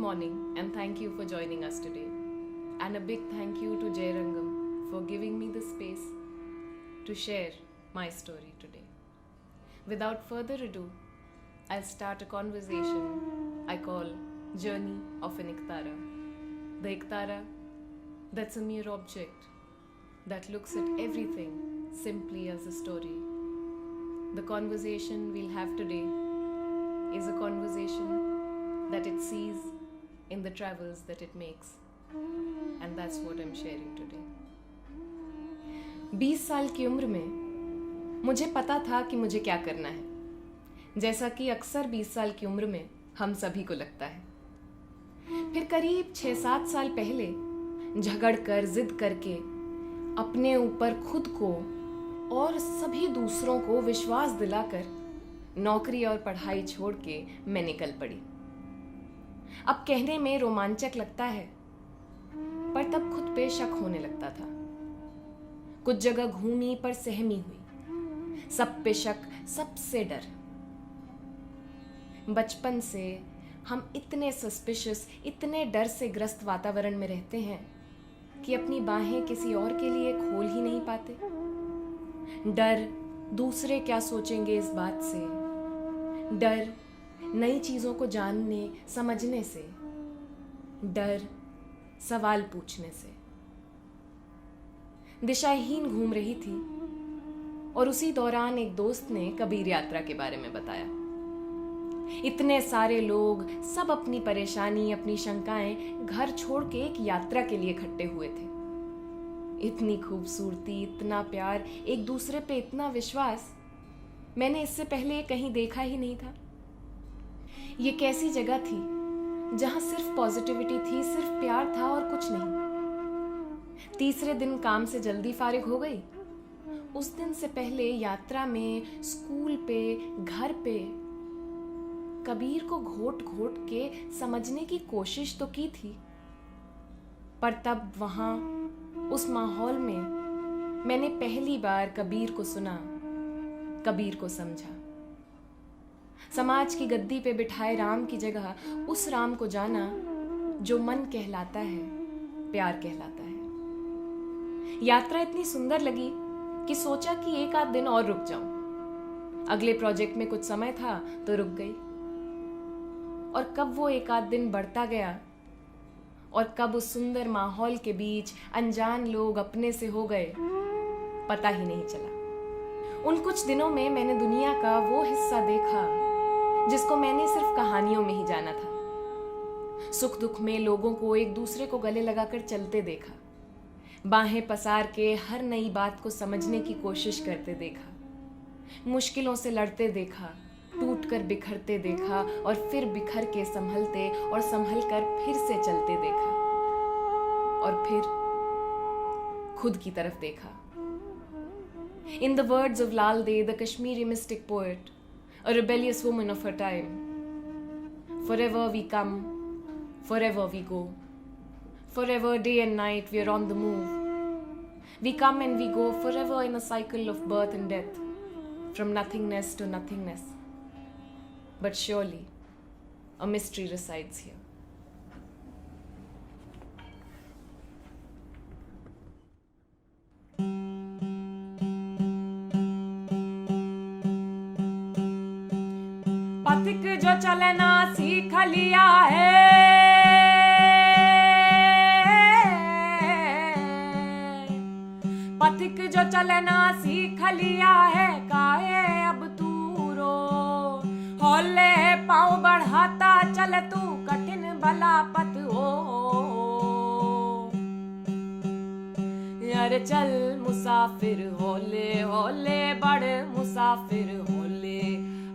morning and thank you for joining us today. And a big thank you to Jai Rangam for giving me the space to share my story today. Without further ado, I'll start a conversation I call Journey of an Iktara. The Iktara, that's a mere object that looks at everything simply as a story. The conversation we'll have today is a conversation that it sees in the travels that it makes. And that's what I'm sharing today. 20 साल की उम्र में मुझे पता था कि मुझे क्या करना है, जैसा कि अक्सर 20 साल की उम्र में हम सभी को लगता है। फिर करीब 6-7 साल पहले झगड़ कर जिद करके अपने ऊपर खुद को और सभी दूसरों को विश्वास दिलाकर नौकरी और पढ़ाई छोड़ के मैं निकल पड़ी। अब कहने में रोमांचक लगता है, पर तब खुद पे शक होने लगता था। कुछ जगह घूमी पर सहमी हुई, सब पे शक, सबसे डर। बचपन से हम इतने सस्पिशियस, इतने डर से ग्रस्त वातावरण में रहते हैं कि अपनी बाहें किसी और के लिए खोल ही नहीं पाते। डर दूसरे क्या सोचेंगे इस बात से, डर नई चीजों को जानने समझने से, डर सवाल पूछने से। दिशाहीन घूम रही थी और उसी दौरान एक दोस्त ने कबीर यात्रा के बारे में बताया। इतने सारे लोग, सब अपनी परेशानी, अपनी शंकाएं घर छोड़ के एक यात्रा के लिए इकट्ठे हुए थे। इतनी खूबसूरती, इतना प्यार, एक दूसरे पे इतना विश्वास मैंने इससे पहले कहीं देखा ही नहीं था। ये कैसी जगह थी जहां सिर्फ पॉजिटिविटी थी, सिर्फ प्यार था और कुछ नहीं। तीसरे दिन काम से जल्दी फारिग हो गई। उस दिन से पहले यात्रा में, स्कूल पे, घर पे कबीर को घोट घोट के समझने की कोशिश तो की थी, पर तब वहां उस माहौल में मैंने पहली बार कबीर को सुना, कबीर को समझा। समाज की गद्दी पे बिठाए राम की जगह उस राम को जाना जो मन कहलाता है, प्यार कहलाता है। यात्रा इतनी सुंदर लगी कि सोचा कि एक आध दिन और रुक जाऊं। अगले प्रोजेक्ट में कुछ समय था तो रुक गई। और कब वो एक आध दिन बढ़ता गया और कब उस सुंदर माहौल के बीच अनजान लोग अपने से हो गए, पता ही नहीं चला। उन कुछ दिनों में मैंने दुनिया का वो हिस्सा देखा जिसको मैंने सिर्फ कहानियों में ही जाना था। सुख दुख में लोगों को एक दूसरे को गले लगाकर चलते देखा, बाहें पसार के हर नई बात को समझने की कोशिश करते देखा, मुश्किलों से लड़ते देखा, टूट कर बिखरते देखा और फिर बिखर के संभलते और संभल कर फिर से चलते देखा, और फिर खुद की तरफ देखा। In the words of Lalde, the Kashmiri mystic poet, a rebellious woman of her time, forever we come, forever we go. Forever, day and night, we are on the move. We come and we go forever in a cycle of birth and death, from nothingness to nothingness. But surely, a mystery resides here. पथिक जो चलना सीख लिया है, पथिक जो चलना सीख लिया है, काहे अब तू रो। हौले पाँव बढ़ाता चल तू, कठिन भला पथ हो। यार चल मुसाफिर हौले हौले बढ़, मुसाफिर हौले।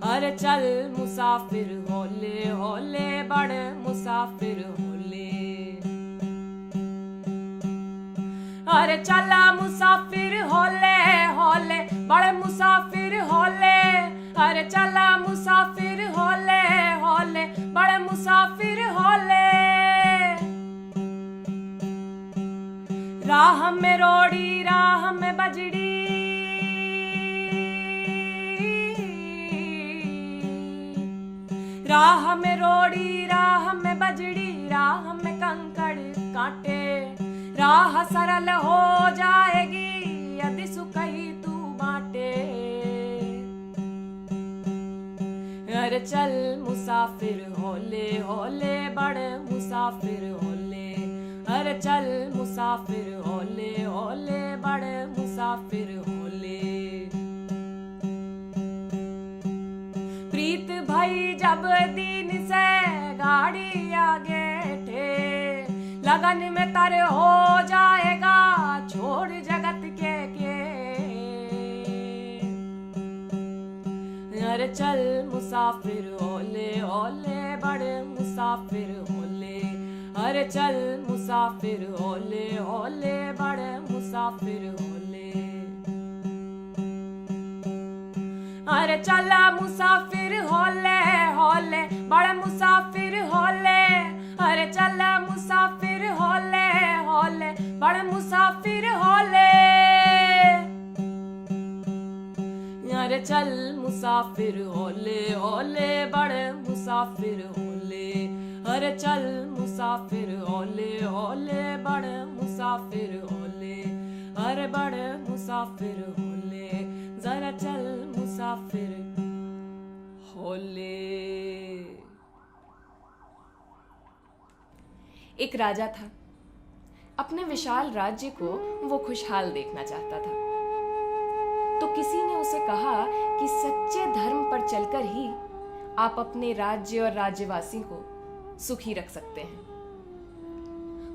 अरे चल मुसाफिर हौले हौले बढ़, मुसाफिर हौले। अरे चला मुसाफिर हौले हौले बढ़, मुसाफिर हौले। अरे चला मुसाफिर हौले हौले बढ़, मुसाफिर हौले। राह में रोड़ी, राह में बजड़ी, राह में रोड़ी, राह में बजड़ी, राह सरल हो जाएगी यदि सुखई तू बाटे। अरे चल मुसाफिर होले होले बड़ मुसाफिर होले। अरे चल मुसाफिर होले होले बड़ मुसाफिर होले। प्रीत भई जब दीन से गाड़ी आगे ठे। लगन में तर हो जाएगा छोड़ जगत के। अरे चल मुसाफिर होले होले बड़ मुसाफिर होले। अरे चल मुसाफिर होले होले बड़ मुसाफिर होले। अरे चल मुसाफिर होले होले बड़ मुसाफिर होले। अरे चल मुसाफिर होले होले बड़ मुसाफिर होले। अरे चल मुसाफिर होले होले बड़ मुसाफिर होले। अरे चल मुसाफिर होले होले बड़ मुसाफिर होले। अरे बड़ मुसाफिर होले जरा चल मुसाफिर होले। एक राजा था। अपने विशाल राज्य को वो खुशहाल देखना चाहता था। तो किसी ने उसे कहा कि सच्चे धर्म पर चलकर ही आप अपने राज्य और राज्यवासी को सुखी रख सकते हैं।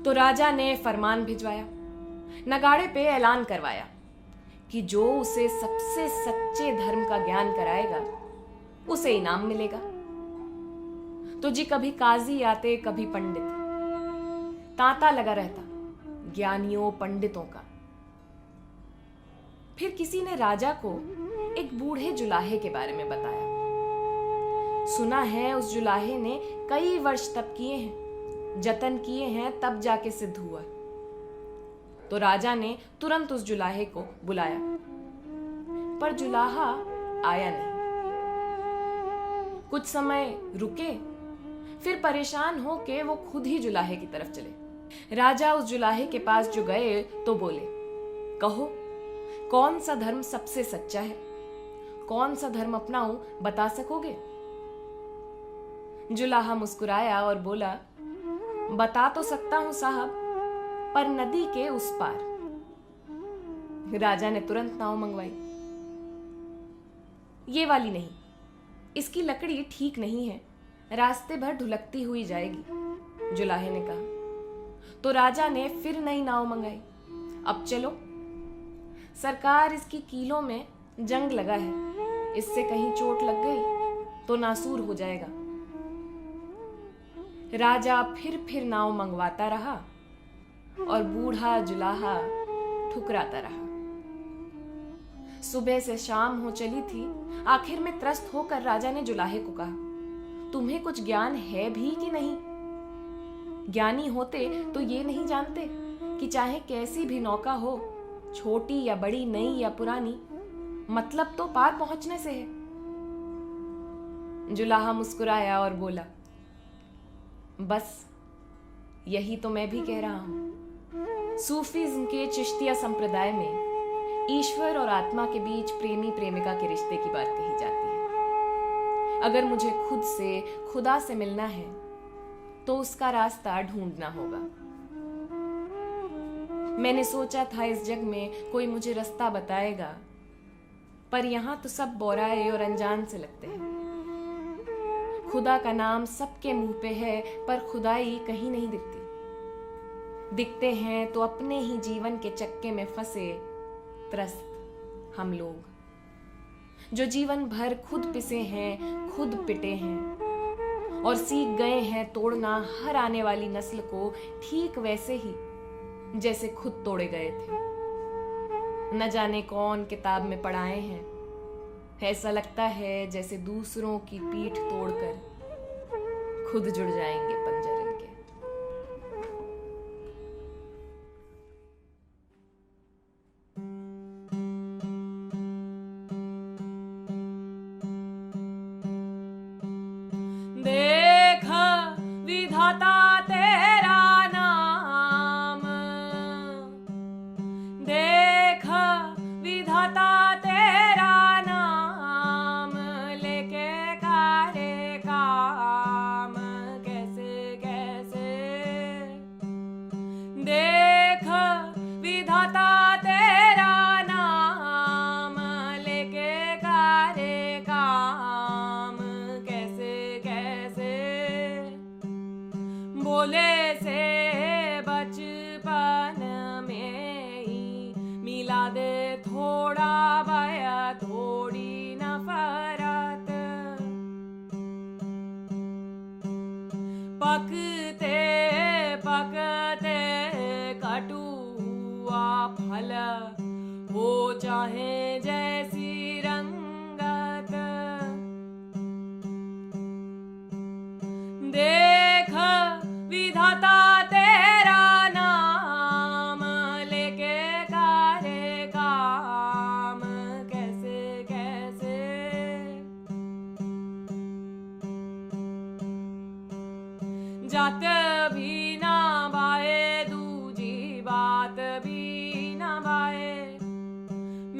तो राजा ने फरमान भिजवाया, नगाड़े पे ऐलान करवाया कि जो उसे सबसे सच्चे धर्म का ज्ञान कराएगा उसे इनाम मिलेगा। तो जी कभी काजी आते कभी पंडित, तांता लगा रहता ज्ञानियों पंडितों का। फिर किसी ने राजा को एक बूढ़े जुलाहे के बारे में बताया। सुना है उस जुलाहे ने कई वर्ष तप किए हैं, जतन किए हैं, तब जाके सिद्ध हुआ। तो राजा ने तुरंत उस जुलाहे को बुलाया, पर जुलाहा आया नहीं। कुछ समय रुके, फिर परेशान होके वो खुद ही जुलाहे की तरफ चले। राजा उस जुलाहे के पास जो गए तो बोले, कहो कौन सा धर्म सबसे सच्चा है, कौन सा धर्म अपनाऊं बता सकोगे? जुलाहा मुस्कुराया और बोला, बता तो सकता हूं साहब, पर नदी के उस पार। राजा ने तुरंत नाव मंगवाई। ये वाली नहीं, इसकी लकड़ी ठीक नहीं है, रास्ते भर ढुलकती हुई जाएगी, जुलाहे ने कहा। तो राजा ने फिर नई नाव मंगाई। अब चलो, सरकार इसकी कीलों में जंग लगा है, इससे कहीं चोट लग गई तो नासूर हो जाएगा। राजा फिर नाव मंगवाता रहा और बूढ़ा जुलाहा ठुकराता रहा। सुबह से शाम हो चली थी। आखिर में त्रस्त होकर राजा ने जुलाहे को कहा, तुम्हें कुछ ज्ञान है भी कि नहीं? ज्ञानी होते तो ये नहीं जानते कि चाहे कैसी भी नौका हो, छोटी या बड़ी, नई या पुरानी, मतलब तो पार पहुंचने से है। जुलाहा मुस्कुराया और बोला, बस यही तो मैं भी कह रहा हूं। सूफीज्म के चिश्तिया संप्रदाय में ईश्वर और आत्मा के बीच प्रेमी प्रेमिका के रिश्ते की बात कही जाती है। अगर मुझे खुद से, खुदा से मिलना है तो उसका रास्ता ढूंढना होगा। मैंने सोचा था इस जग में कोई मुझे रास्ता बताएगा, पर यहां तो सब बोराए और अनजान से लगते हैं। खुदा का नाम सबके मुंह पे है, पर खुदाई कहीं नहीं दिखती। दिखते हैं तो अपने ही जीवन के चक्के में फंसे त्रस्त हम लोग, जो जीवन भर खुद पिसे हैं, खुद पिटे हैं और सीख गए हैं तोड़ना हर आने वाली नस्ल को, ठीक वैसे ही जैसे खुद तोड़े गए थे। न जाने कौन किताब में पढ़ाए हैं, ऐसा लगता है जैसे दूसरों की पीठ तोड़कर खुद जुड़ जाएंगे पंजर इनके। देख विधाता तेरा नाम, कटु हुआ फल, हो चाहे जैसी रंगत। देख विधाता तेरा नाम, लेके करे काम कैसे कैसे। जात भी ना भाए, दूजी बात भी ना भाए,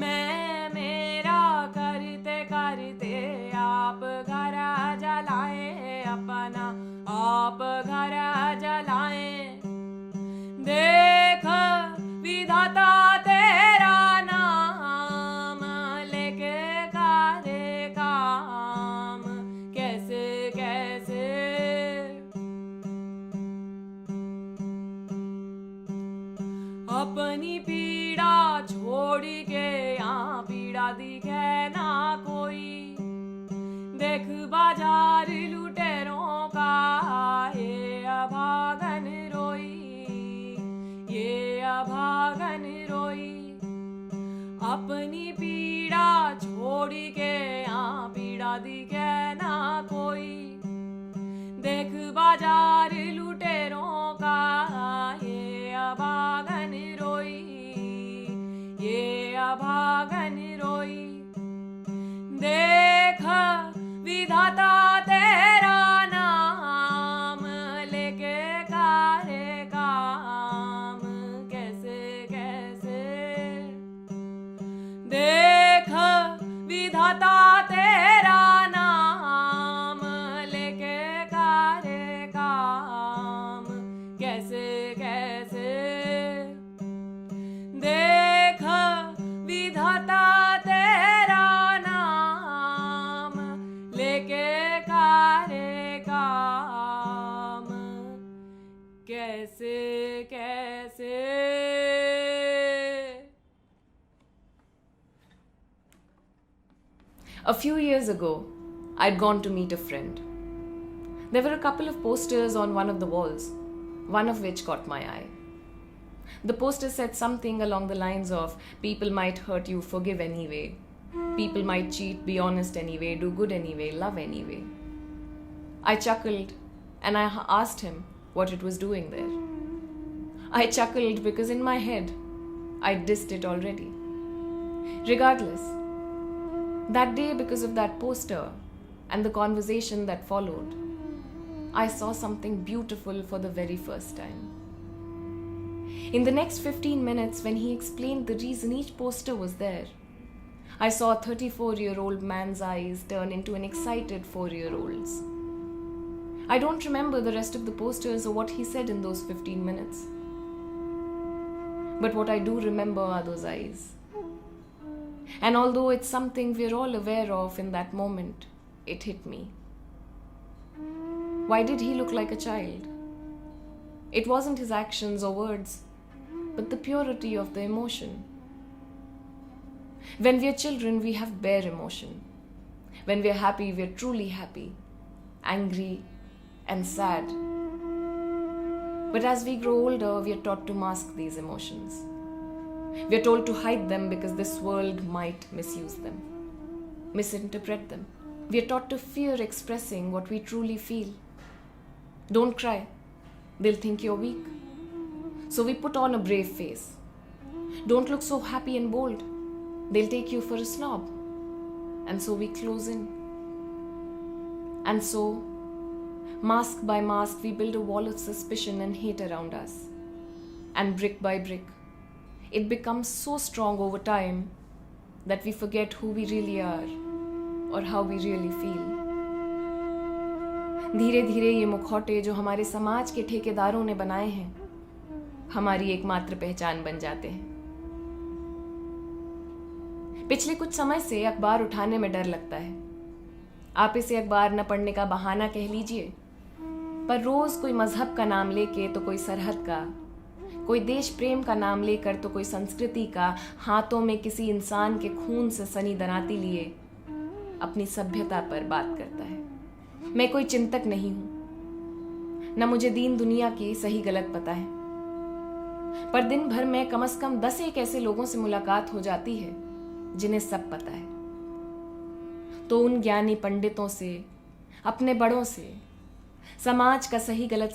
मैं मेरा करते करते आप घर जलाए, अपना आप घर जलाए। देख विधाता तेरा नाम, लेके करे काम कैसे कैसे। अपनी पीड़ा छोड़ के यहाँ पीड़ा दिखे ना कोई, देख बाजार लुटेरों का ये अभागन रोई, ये अभागन रोई। अपनी पीड़ा छोड़ के यहाँ पीड़ा दिखे ना कोई, देख बाजार लुटेरों का ये अभागन रोई, ये अभागन रोई। देख विधाता तेरा नाम, लेके करे काम कैसे कैसे। देख विधाता तेरा नाम, लेके करे काम कैसे कैसे। देख विधाता तेरा नाम, लेके करे काम कैसे कैसे। A few years ago, I'd gone to meet a friend. There were a couple of posters on one of the walls, one of which caught my eye. The poster said something along the lines of, people might hurt you, forgive anyway. People might cheat, be honest anyway, do good anyway, love anyway. I chuckled and I asked him what it was doing there. I chuckled because in my head, I dissed it already. Regardless, that day, because of that poster and the conversation that followed, I saw something beautiful for the very first time. In the next 15 minutes, when he explained the reason each poster was there, I saw a 34-year-old man's eyes turn into an excited 4-year-old's. I don't remember the rest of the posters or what he said in those 15 minutes. But what I do remember are those eyes. And although it's something we're all aware of in that moment, it hit me. Why did he look like a child? It wasn't his actions or words, but the purity of the emotion. When we are children, we have bare emotion. When we are happy, we are truly happy, angry and sad. But as we grow older, we are taught to mask these emotions. We are told to hide them because this world might misuse them, misinterpret them. We are taught to fear expressing what we truly feel. Don't cry. They'll think you're weak. So we put on a brave face. Don't look so happy and bold. They'll take you for a snob. And so we close in. And so, mask by mask, we build a wall of suspicion and hate around us. And brick by brick, it becomes so strong over time that we forget who we really are or how we really feel. धीरे धीरे ये मुखौटे जो हमारे समाज के ठेकेदारों ने बनाए हैं, हमारी एकमात्र पहचान बन जाते हैं. पिछले कुछ समय से अखबार उठाने में डर लगता है. आप इसे अखबार न पढ़ने का बहाना कह लीजिए, पर रोज कोई मजहब का नाम लेके तो कोई सरहद का, कोई देश प्रेम का नाम लेकर तो कोई संस्कृति का, हाथों में किसी इंसान के खून से सनी दनाती लिए अपनी सभ्यता पर बात करता है. मैं कोई चिंतक नहीं हूं, न मुझे दीन दुनिया की सही गलत पता है. पर दिन भर में कम से कम 10 एक ऐसे लोगों से मुलाकात हो जाती है जिन्हें सब पता है। तो उन ज्ञानी पंडितों से, अपने बड़ों से, समाज का सही गलत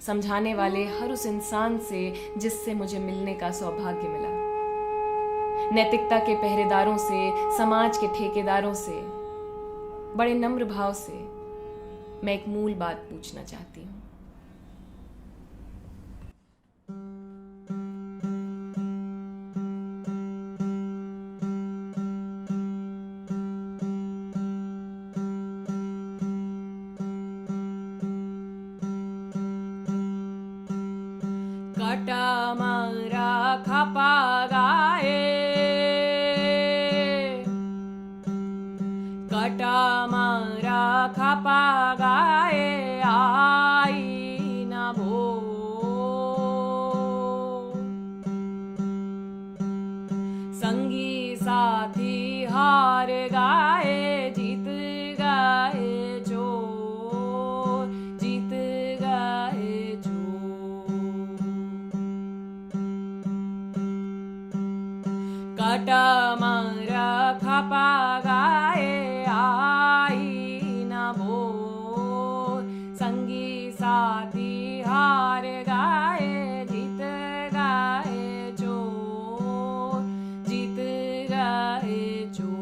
समझाने वाले हर उस इंसान से जिससे मुझे मिलने का सौभाग्य मिला, नैतिकता के पहरेदारों से, समाज के ठेकेदारों से, बड़े नम्र भाव से मैं एक मूल बात पूछना चाहती हूँ। काटा मारा खापा गाए, काटा मारा खापा गाए, आई ना भो संगी साथी हार गाए, जीत गाए चोर, जीत गाए चोर। काटा मारा खापा गाए, आई ना भोर संगी साथी हार गाए, जीत गाए चोर, जीत गाए चोर।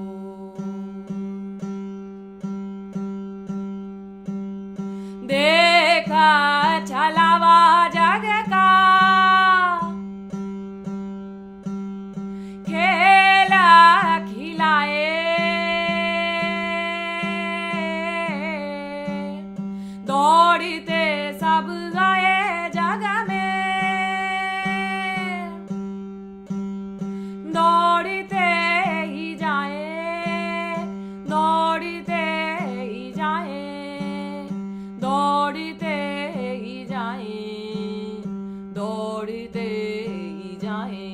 देखा छलावा जग का, खेला खिलाए, दौड़ते सब गए जग में, दौड़ते ही जाए, दौड़ते ही जाए, दौड़ते ही जाए, दौड़ते ही जाए।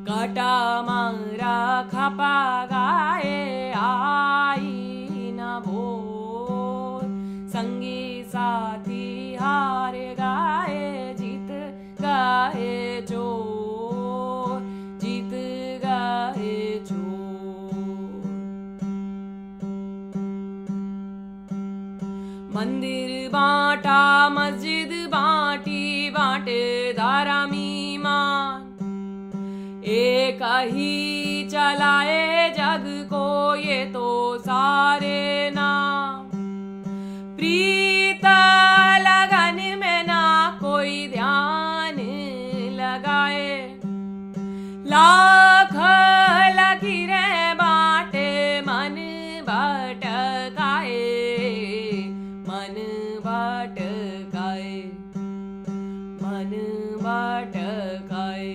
काटा मारा खापा गाए, आई ना भोर संगी साथी हार गाए, जीत गाए चोर, जीत गाए चोर। मंदिर बांटा, मस्जिद बांटी, बांटे धारामी मान, एक ही चलाए जग को ये तो सारे नाम। प्रीत लगन में ना कोई ध्यान लगाए, लाख लकीरें बांटे, मन भटकाए, मन भटकाए, मन भटकाए।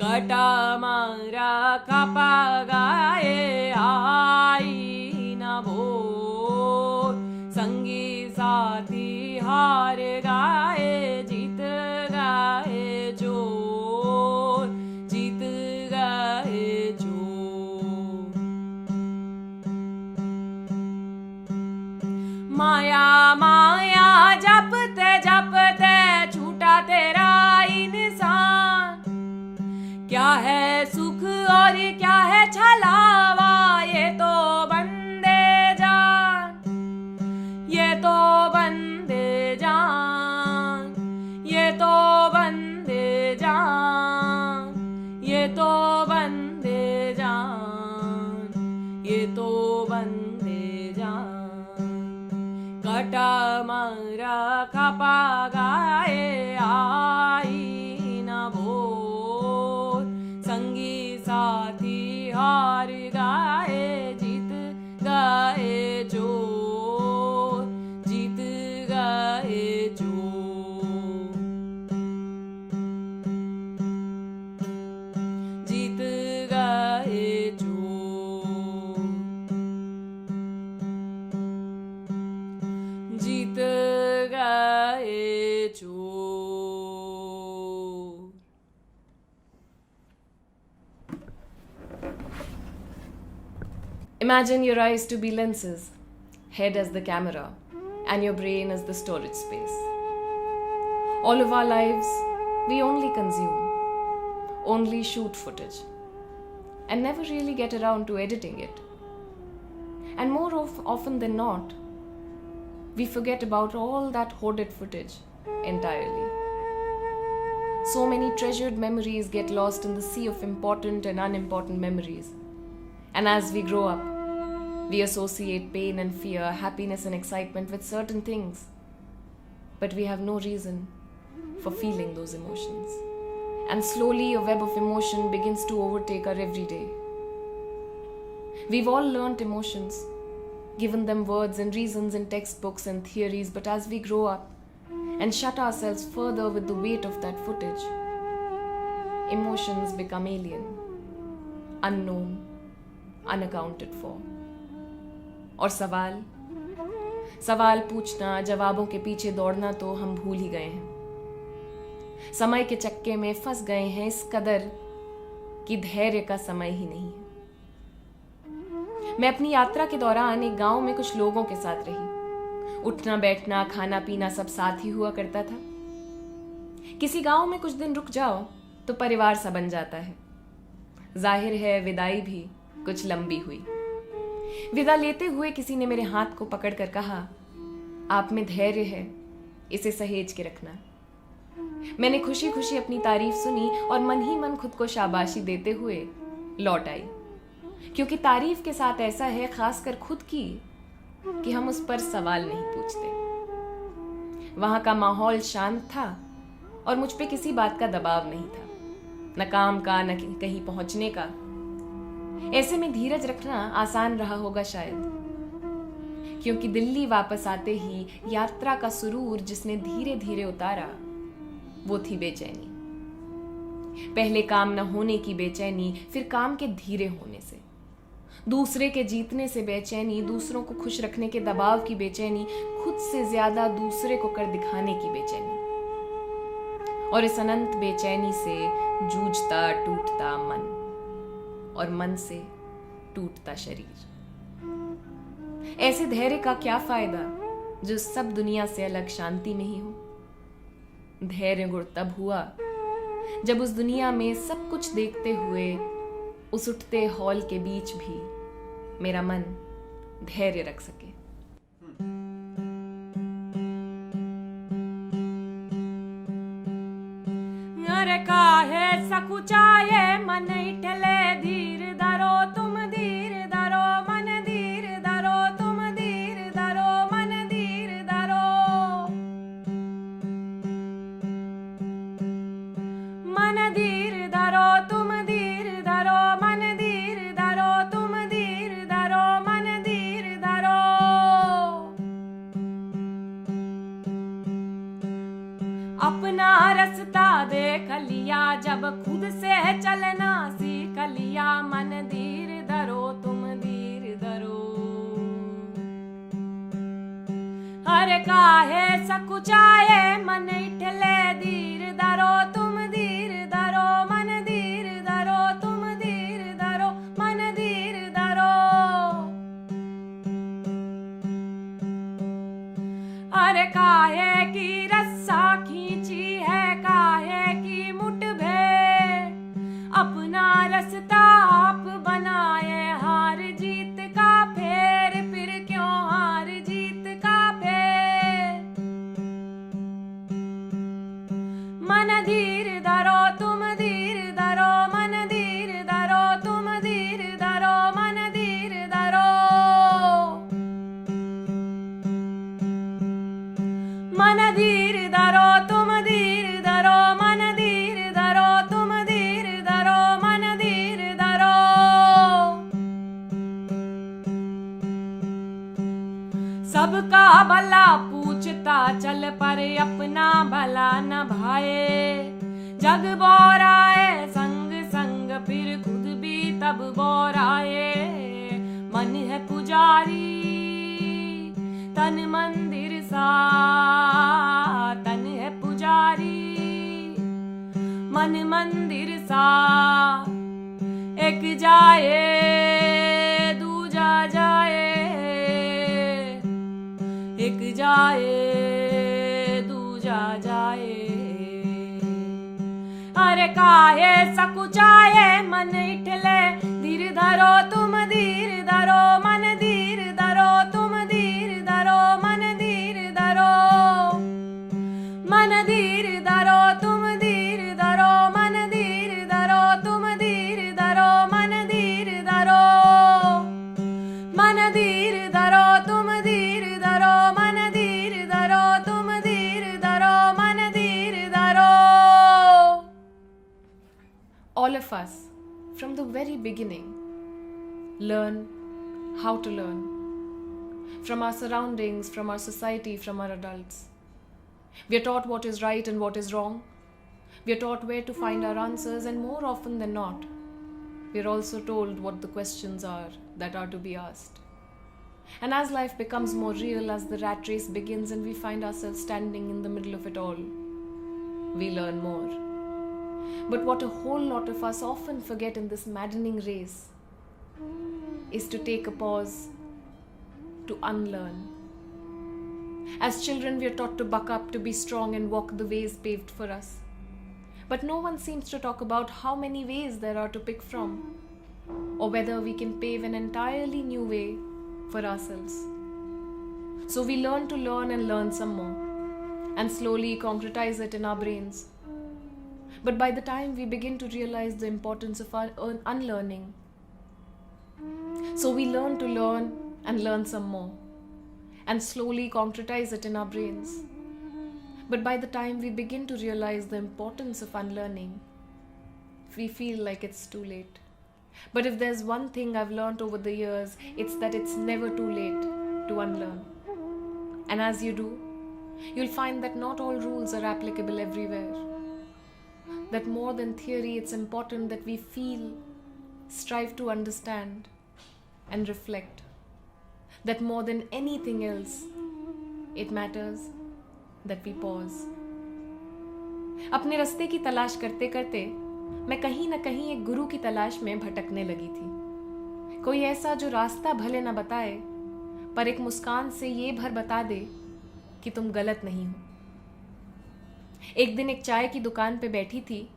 काटा मारा खापा गाए, आई ना भोर संगी साथी हार गाए, जीत गाए चोर, जीत गाए चोर। माया माया जपते जपते छूटा तेरा इंसान, क्या है सुख और क्या है छलावा, ये तो बंदे जान, ये तो बंदे जान, ये तो बंदे जान, ये तो बंदे जान, ये तो बंदे जान। काटा मारा खापा गाए, आई ना भोर संगी साथी हार गाए, जीत गाए चोर, जीत गाए चोर, जीत गाए चोर, जीत गाए चोर। Imagine your eyes to be lenses, head as the camera, and your brain is the storage space. All of our lives, we only consume, only shoot footage, and never really get around to editing it. And more often than not, we forget about all that hoarded footage entirely. So many treasured memories get lost in the sea of important and unimportant memories. And as we grow up, we associate pain and fear, happiness and excitement with certain things. But we have no reason for feeling those emotions. And slowly a web of emotion begins to overtake our everyday. We've all learnt emotions, given them words and reasons in textbooks and theories, but as we grow up and shut ourselves further with the weight of that footage, emotions become alien, unknown, unaccounted for. और सवाल पूछना, जवाबों के पीछे दौड़ना तो हम भूल ही गए हैं. समय के चक्के में फंस गए हैं इस कदर कि धैर्य का समय ही नहीं है. मैं अपनी यात्रा के दौरान एक गांव में कुछ लोगों के साथ रही. उठना बैठना खाना पीना सब साथ ही हुआ करता था. किसी गांव में कुछ दिन रुक जाओ तो परिवार सा बन जाता है. जाहिर है विदाई भी कुछ लंबी हुई. विदा लेते हुए किसी ने मेरे हाथ को पकड़कर कहा, आप में धैर्य है, इसे सहेज के रखना. मैंने खुशी खुशी अपनी तारीफ सुनी और मन ही मन खुद को शाबाशी देते हुए लौट आई. क्योंकि तारीफ के साथ ऐसा है, खासकर खुद की, कि हम उस पर सवाल नहीं पूछते. वहां का माहौल शांत था और मुझ पे किसी बात का दबाव नहीं था, न काम का न कहीं पहुंचने का. ऐसे में धीरज रखना आसान रहा होगा शायद, क्योंकि दिल्ली वापस आते ही यात्रा का सुरूर जिसने धीरे धीरे उतारा वो थी बेचैनी. पहले काम न होने की बेचैनी, फिर काम के धीरे होने से, दूसरे के जीतने से बेचैनी, दूसरों को खुश रखने के दबाव की बेचैनी, खुद से ज्यादा दूसरे को कर दिखाने की बेचैनी. और इस अनंत बेचैनी से जूझता टूटता मन, और मन से टूटता शरीर. ऐसे धैर्य का क्या फायदा जो सब दुनिया से अलग शांति में ही हो. धैर्य गुण तब हुआ जब उस दुनिया में सब कुछ देखते हुए उस उठते हॉल के बीच भी मेरा मन धैर्य रख सके. अरे काहे सकुचाए मन इठले, धीर धरो तुम धीर धरो, मन धीर धरो तुम धीर धरो, मन धीर धरो. मन धीर धरो तुम धीर धरो, मन धीर धरो तुम धीर धरो, मन धीर धरो. अपना रास्ता देख लिया जब खुद से चलना सीख लिया, मन धीर धरो तुम धीर धरो. हर काहे सकुचाए मन इठले, धीर धरो तुम धीर धरो, मन धीर धरो तुम धीर धरो, मन धीर धरो. हर काहे की रस्सा खींची है, काहे की मुठभेड़, अपना रास्ता आप बनाए, हार जीत का फेर, फिर क्यों हार जीत का फेर. मन धीर धरो तुम धीर धरो, मन धीर धरो तुम धीर धरो, मन धीर धरो. मन धीर धरो तुम धीर धरो, मन धीर धरो तुम धीर धरो, मन धीर धरो. सबका भला पूछता चल पर अपना भला न भाए. जग बोराए संग संग फिर खुद भी तब बोराए. मन है पुजारी तन मंदिर सा, तन है पुजारी मन मंदिर सा. एक जाए दूजा जाए, एक जाए अरे काहे सकुचाए मन इठले, धीर धरो तुम धीर धरो मन धीर धरो, तुम धीर धरो मन धीर धरो, मन धीर धरो तुम धीर धरो, मन धीर धरो तुम धीर धरो, मन धीर धरो, मन धीर धरो तुम धीर धरो, मन धीर धरो तुम धीर धरो, मन धीर धरो. All of us, from the very beginning, learn how to learn. From our surroundings, from our society, from our adults. We are taught what is right and what is wrong. We are taught where to find our answers, and more often than not, we are also told what the questions are that are to be asked. And as life becomes more real, as the rat race begins and we find ourselves standing in the middle of it all, we learn more. But what a whole lot of us often forget in this maddening race is to take a pause, to unlearn. As children, we are taught to buck up, to be strong and walk the ways paved for us. But no one seems to talk about how many ways there are to pick from, or whether we can pave an entirely new way for ourselves. So we learn to learn and learn some more, and slowly concretize it in our brains. But by the time we begin to realize the importance of our unlearning, so we learn to learn and learn some more, and slowly concretize it in our brains. But by the time we begin to realize the importance of unlearning, we feel like it's too late. But if there's one thing I've learned over the years, it's that it's never too late to unlearn. And as you do, you'll find that not all rules are applicable everywhere. That more than theory, it's important that we feel, strive to understand, and reflect. That more than anything else, it matters that we pause. अपने रास्ते की तलाश करते करते मैं कहीं न कहीं एक गुरु की तलाश में भटकने लगी थी. कोई ऐसा जो रास्ता भले न बताए, पर एक मुस्कान से ये भर बता दे कि तुम गलत नहीं हो. एक दिन एक चाय की दुकान पे बैठी थी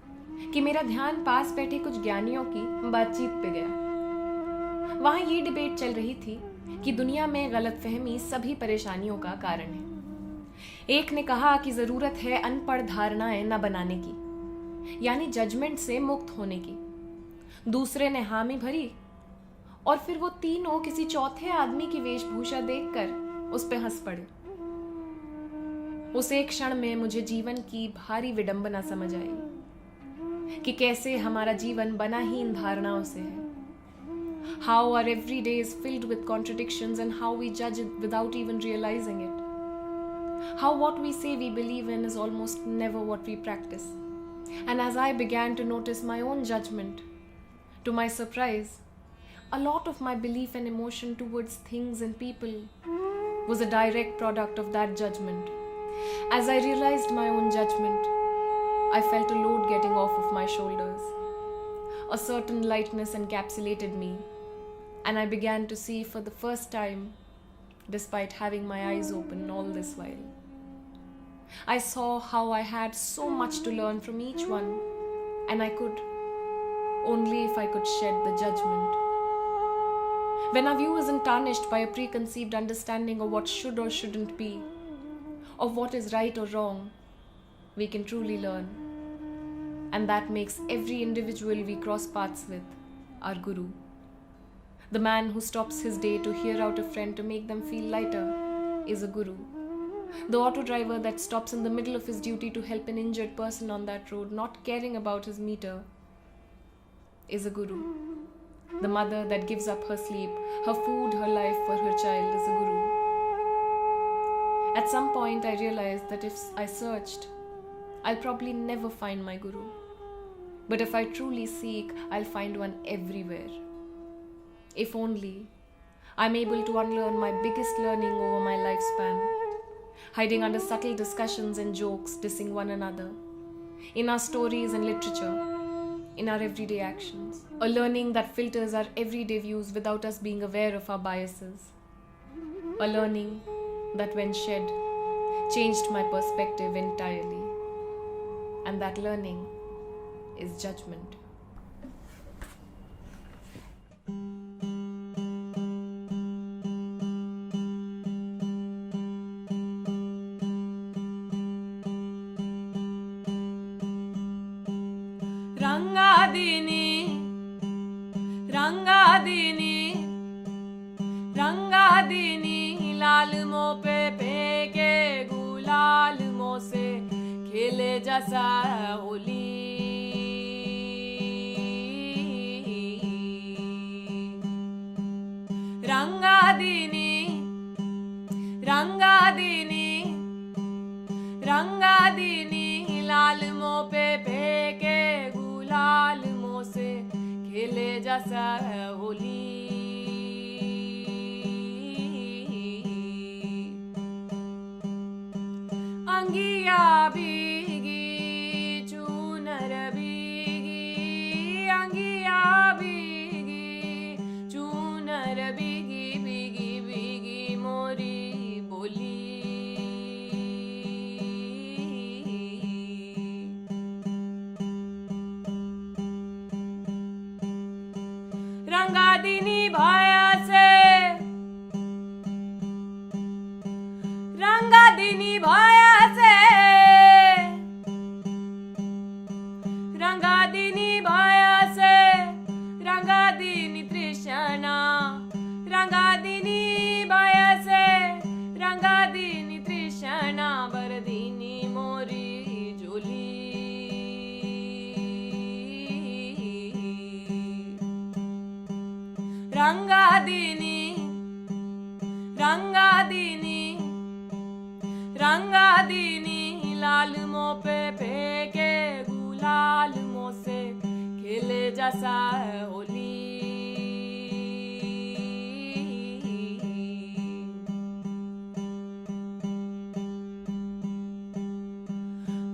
कि मेरा ध्यान पास बैठे कुछ ज्ञानियों की बातचीत पे गया. वहां ये डिबेट चल रही थी कि दुनिया में गलतफहमी सभी परेशानियों का कारण है. एक ने कहा कि जरूरत है अनपढ़ धारणाएं न बनाने की, यानी जजमेंट से मुक्त होने की. दूसरे ने हामी भरी, और फिर वो तीनों किसी चौथे आदमी की वेशभूषा देखकर उस पे हंस पड़े. उस एक क्षण में मुझे जीवन की भारी विडंबना समझ आई कि कैसे हमारा जीवन बना ही इन धारणाओं से है. How our every day is filled with contradictions and how we judge it without even realizing it. How what we say we believe in is almost never what we practice. And as I began to notice my own judgment, to my surprise, a lot of my belief and emotion towards things and people was a direct product of that judgment. As I realized my own judgment, I felt a load getting off of my shoulders. A certain lightness encapsulated me, and I began to see for the first time, despite having my eyes open all this while. I saw how I had so much to learn from each one, and I could, only if I could shed the judgment. When our view isn't tarnished by a preconceived understanding of what should or shouldn't be, of what is right or wrong, we can truly learn. And that makes every individual we cross paths with our guru. The man who stops his day to hear out a friend to make them feel lighter is a guru. The auto driver that stops in the middle of his duty to help an injured person on that road, not caring about his meter, is a guru. The mother that gives up her sleep, her food, her life for her child is a guru. At some point I realized that if I searched, I'll probably never find my guru. But if I truly seek, I'll find one everywhere. If only I'm able to unlearn my biggest learning over my lifespan, hiding under subtle discussions and jokes, dissing one another, in our stories and literature, in our everyday actions. A learning that filters our everyday views without us being aware of our biases. A learning that, when shed, changed my perspective entirely. And that learning is judgment. रंगादिनी रंगादिनी रंगादिनी लाल मों पे फेंके गुलाल मों से खेले जैसा होली। रंगादिनी रंगादिनी रंगादिनी लाल मों पे फेंके गुलाल मों से खेले जैसा होली। अंगिया भीगी चूनर भीगी, अंगिया भीगी चूनर भीगी, भीगी भीगी मोरी बोली। रंगादिनी भाया से रंगादिनी भाया से रंगादिनी भाया से रंगादिनी तृष्णा, रंगादिनी भाया से रंगादिनी तृष्णा बरदीनी मोरी जोली। रंगादिनी रंगादिनी रंगादिनी लाल मों पे फेंके गुलाल मों से खेले जैसा होली।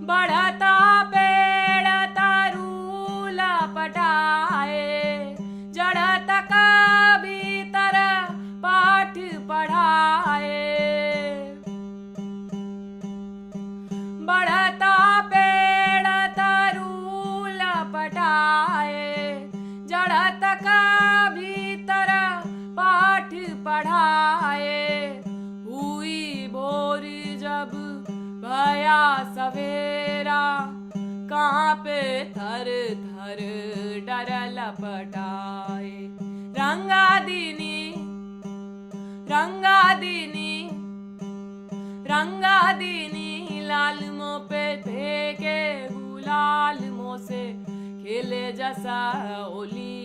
बढ़ता पेड़ तारूल पटाए, जड़ता का भीतर पाठ पढ़ाए। बढ़ता पेड़ तारूल पटाए, जड़त का भीतर पाठ पढ़ाए। हुई भोर जब भया सवेरा, कांपे थर थर डर लपटाए। रंगादिनी रंगादिनी रंगादिनी लाल मों पे फेंके गुलाल मों से खेले जैसा होली।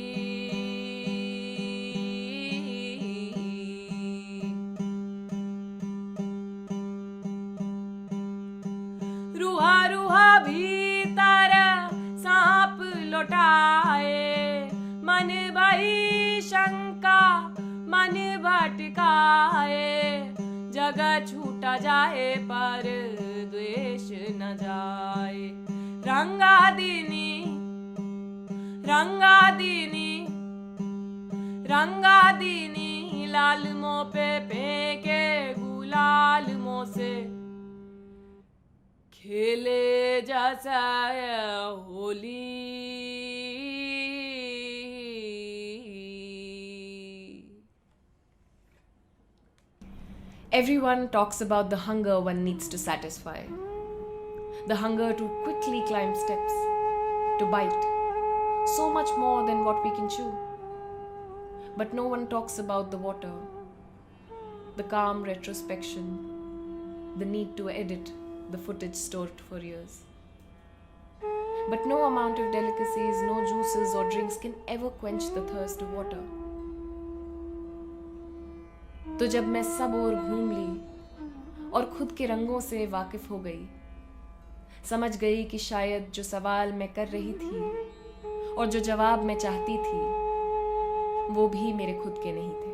रूहा रूहा भीतर सांप लौटाए, मन भई शंका मन भटकाए। जगह छूटा जाए पर द्वेष न जाए। रंगादिनी रंगादिनी रंगादिनी लाल मों पे फेंके गुलाल मों से खेले जैसा Holi. Everyone talks about the hunger one needs to satisfy. The hunger to quickly climb steps, to bite, so much more than what we can chew. But no one talks about the water, the calm retrospection, the need to edit the footage stored for years. But no amount of delicacies, no juices or drinks can ever quench the thirst of water. तो जब मैं सब ओर घूम ली और खुद के रंगों से वाकिफ हो गई, समझ गई कि शायद जो सवाल मैं कर रही थी और जो जवाब मैं चाहती थी, वो भी मेरे खुद के नहीं थे।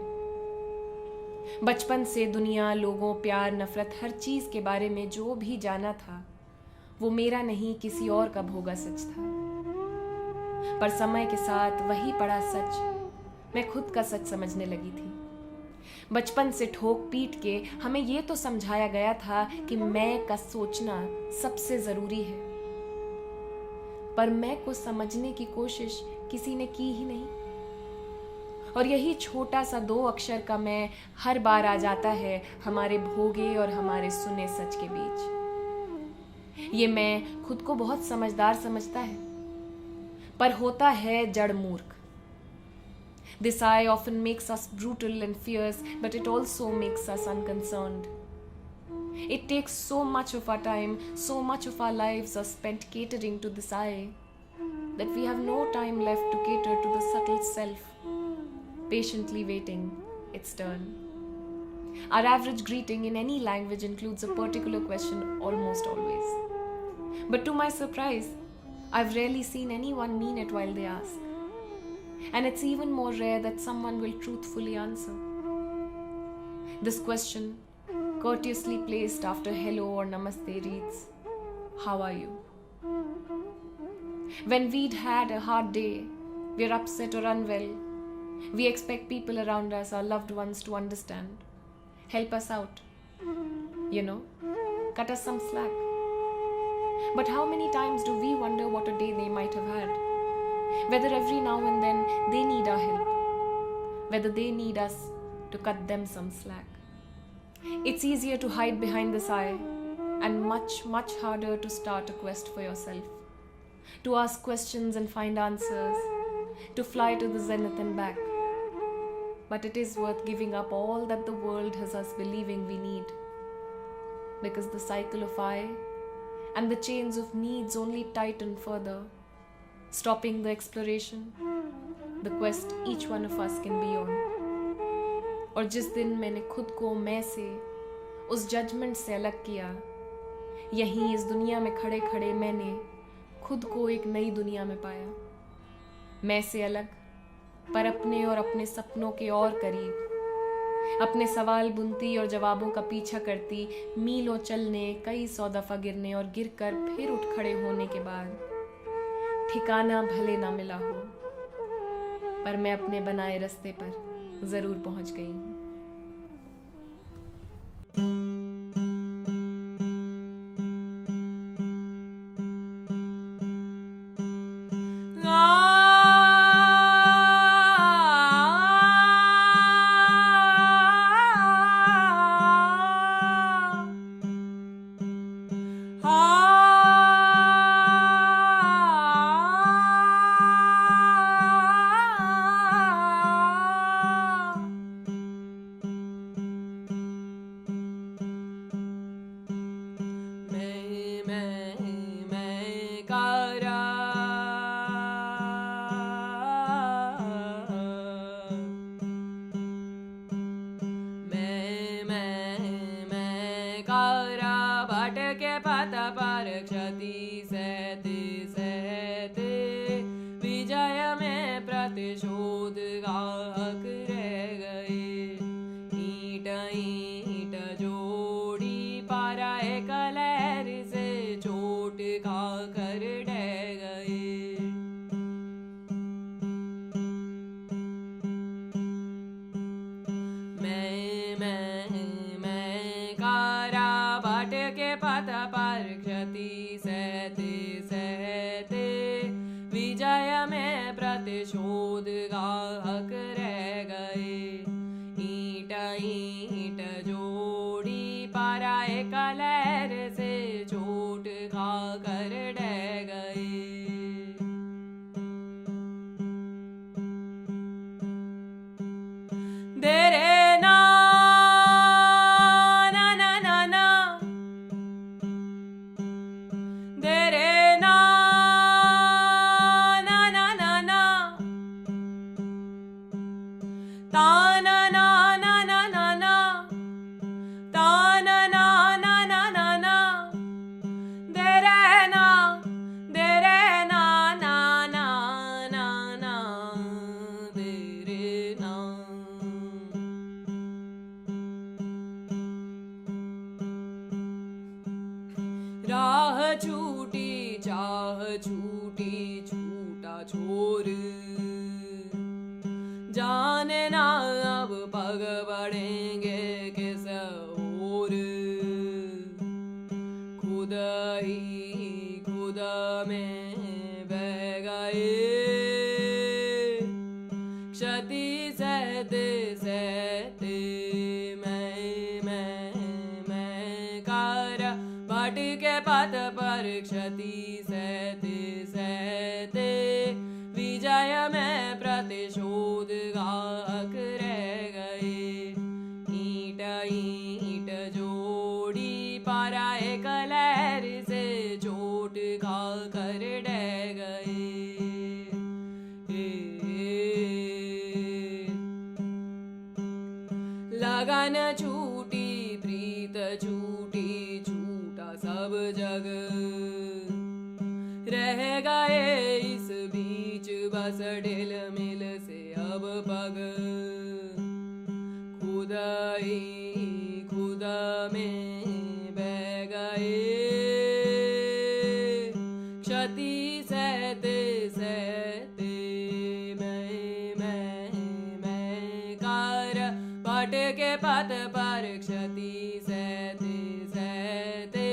बचपन से दुनिया, लोगों, प्यार, नफरत, हर चीज के बारे में जो भी जाना था, वो मेरा नहीं किसी और का भोगा सच था। पर समय के साथ वही पड़ा सच मैं खुद का सच समझने लगी थी। बचपन से ठोक पीट के हमें ये तो समझाया गया था कि मैं का सोचना सबसे जरूरी है। पर मैं को समझने की कोशिश किसी ने की ही नहीं। और यही छोटा सा 2 अक्षर का मैं हर बार आ जाता है हमारे भोगे और हमारे सुने सच के बीच। ये मैं खुद को बहुत समझदार समझता है, पर होता है जड़ मूर्ख। This I often makes us brutal and fierce, but it also makes us unconcerned. It takes so much of our time, so much of our lives are spent catering to this I, that we have no time left to cater to the subtle self, patiently waiting its turn. Our average greeting in any language includes a particular question almost always. But to my surprise, I've rarely seen anyone mean it while they ask. And it's even more rare that someone will truthfully answer. This question, courteously placed after hello or namaste, reads, "How are you?" When we'd had a hard day, we're upset or unwell, we expect people around us, our loved ones, to understand, help us out, cut us some slack. But how many times do we wonder what a day they might have had? Whether every now and then they need our help, whether they need us to cut them some slack. It's easier to hide behind this I, and much, much harder to start a quest for yourself, to ask questions and find answers, to fly to the zenith and back. But it is worth giving up all that the world has us believing we need, because the cycle of I and the chains of needs only tighten further, stopping the exploration, the quest each one of us can be on. और जिस दिन मैंने खुद को मैं से, उस judgement से अलग किया, यहीं इस दुनिया में खड़े खड़े मैंने खुद को एक नई दुनिया में पाया। मैं से अलग, पर अपने और अपने सपनों के और करीब, अपने सवाल बुनती और जवाबों का पीछा करती, मीलों चलने, कई 100 दफा गिरने और गिर कर फिर उठ खड़े होने के बाद ठिकाना भले ना मिला हो, पर मैं अपने बनाए रास्ते पर जरूर पहुंच गई हूं। क्षति सहते सहते विजय में प्रतिशोध गाहक रह गए। ईंट ईंट जोड़ी पारा एक लहर से चोट खा कर ढह गए। मैं कारा बाट के पथ पर क्षति सहते सहते विजय में प्रतिशोध गाहक रह गए। ईंट ईंट जोड़ी पारा एक लहर से चोट खा कर ढह गए। तेरे राह छूटी चाह छूटी छूटा छोर, जाने ना अब पग बढ़ेंगे किस ओर। खुद ही खुद में भटके पथ पर क्षति सहते सहते विजय में प्रतिशोध गाहक रह गए। ईंट ईंट जोड़ी पारा एक लहर से चोट खा कर डह गए। लगन छूटी प्रीत छूटी छूटा सब जग रह गए इस बीच बस ढिल मिल से अब पग। खुद ही खुद में बह गए क्षति सहते सहते मैं कर भटके पथ पर क्षति सहते सहते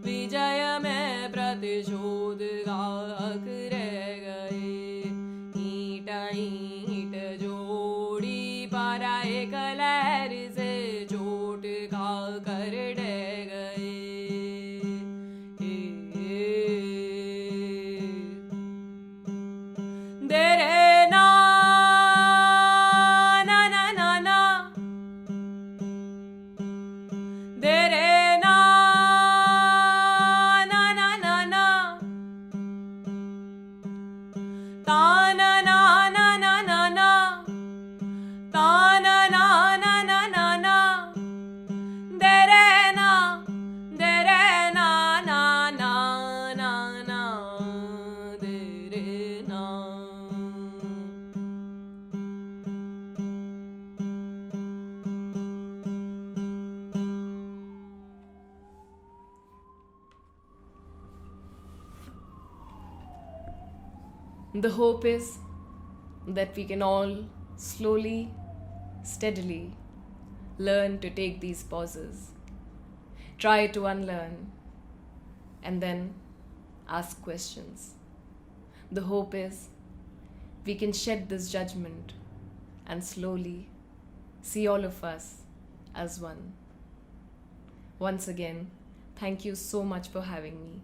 विजय में प्रतिशोध गाहक रह गए। ईंट ईंट जोड़ी पारा एक लहर से चोट खा कर डह गए। देरे ना ना ना ना ना देरे ना ना ना ना ना ता ना ना ना ना ना ना ता ना ना ना ना ना ना देरे ना ना ना ना ना देरे ना। The hope is that we can all slowly, steadily learn to take these pauses, try to unlearn, and then ask questions. The hope is we can shed this judgment and slowly see all of us as one. Once again, thank you so much for having me.